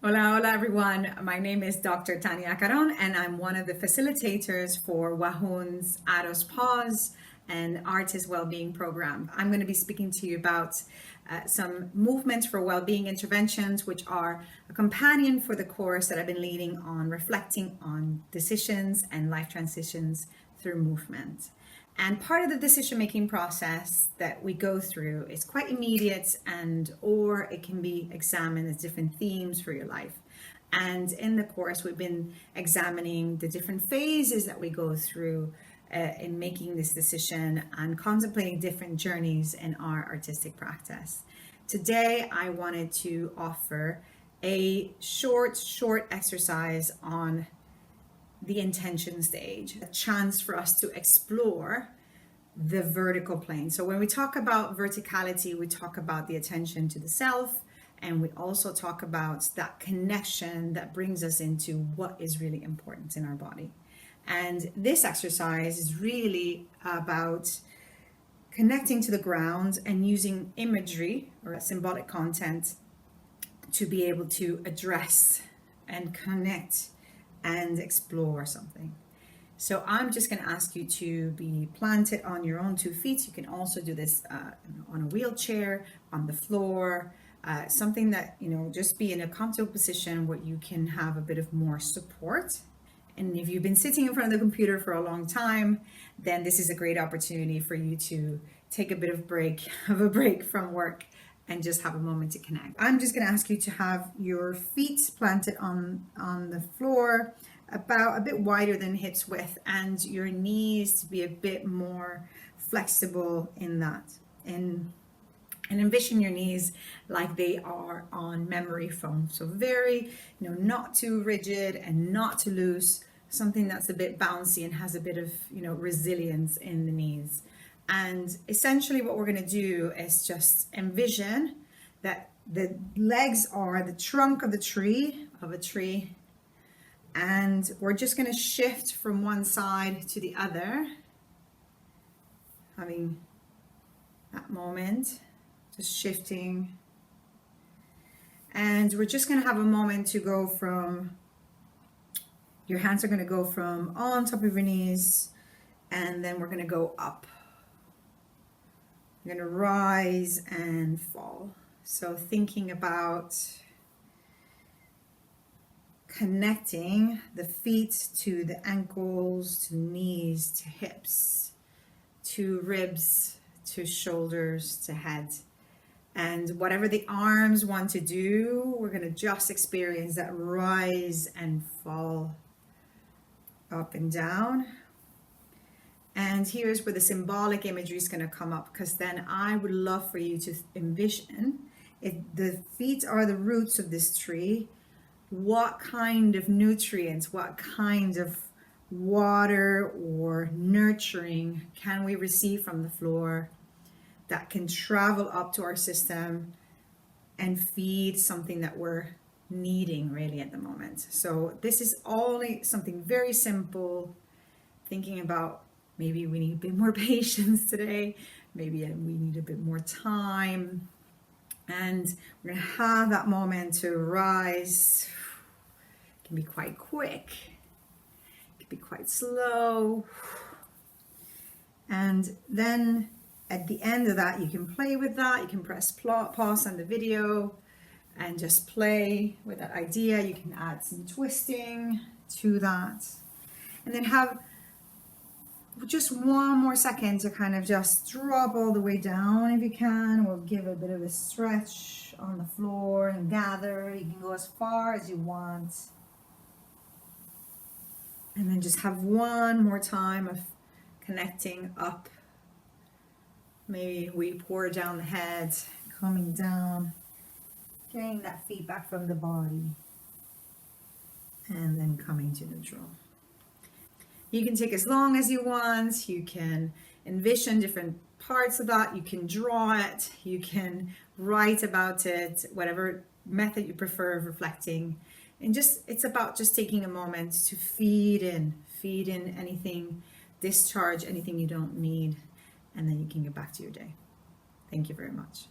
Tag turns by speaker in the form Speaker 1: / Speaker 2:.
Speaker 1: Hola, hola everyone. My name is Dr. Thania Acarón and I'm one of the facilitators for WAHUN's Aros Pause and Artist Wellbeing Program. I'm going to be speaking to you about some movements for wellbeing interventions, which are a companion for the course that I've been leading on reflecting on decisions and life transitions through movement. And part of the decision-making process that we go through is quite immediate or it can be examined as different themes for your life. And in the course, we've been examining the different phases that we go through in making this decision and contemplating different journeys in our artistic practice. Today, I wanted to offer a short exercise on the intention stage, a chance for us to explore the vertical plane. So when we talk about verticality, we talk about the attention to the self, and we also talk about that connection that brings us into what is really important in our body. And this exercise is really about connecting to the ground and using imagery or symbolic content to be able to address and connect and explore something. So I'm just going to ask you to be planted on your own 2 feet. You can also do this on a wheelchair, on the floor, something that, just be in a comfortable position where you can have a bit of more support. And if you've been sitting in front of the computer for a long time, then this is a great opportunity for you to take a bit of a break from work and just have a moment to connect. I'm just going to ask you to have your feet planted on the floor about a bit wider than hips width, and your knees to be a bit more flexible in that. And envision your knees like they are on memory foam. So very, not too rigid and not too loose, something that's a bit bouncy and has a bit of, resilience in the knees. And essentially what we're going to do is just envision that the legs are the trunk of a tree, and we're just going to shift from one side to the other, having that moment, just shifting. And we're just going to have a moment to go from, your hands are going to go from on top of your knees, and then we're going to go up. You're going to rise and fall. So thinking about connecting the feet to the ankles, to knees, to hips, to ribs, to shoulders, to head. And whatever the arms want to do, we're going to just experience that rise and fall, up and down. And here's where the symbolic imagery is going to come up, because then I would love for you to envision, if the feet are the roots of this tree, what kind of nutrients, what kind of water or nurturing can we receive from the floor that can travel up to our system and feed something that we're needing really at the moment. So this is only something very simple, thinking about maybe we need a bit more patience today, maybe we need a bit more time, and we're going to have that moment to rise. It can be quite quick, it can be quite slow, and then at the end of that you can play with that. You can press pause on the video and just play with that idea. You can add some twisting to that, and then have just one more second to kind of just drop all the way down if you can. We'll give a bit of a stretch on the floor and gather. You can go as far as you want. And then just have one more time of connecting up. Maybe we pour down the head, coming down, getting that feedback from the body, and then coming to neutral. You can take as long as you want. You can envision different parts of that. You can draw it. You can write about it, whatever method you prefer of reflecting. And it's about just taking a moment to feed in anything, discharge anything you don't need, and then you can get back to your day. Thank you very much.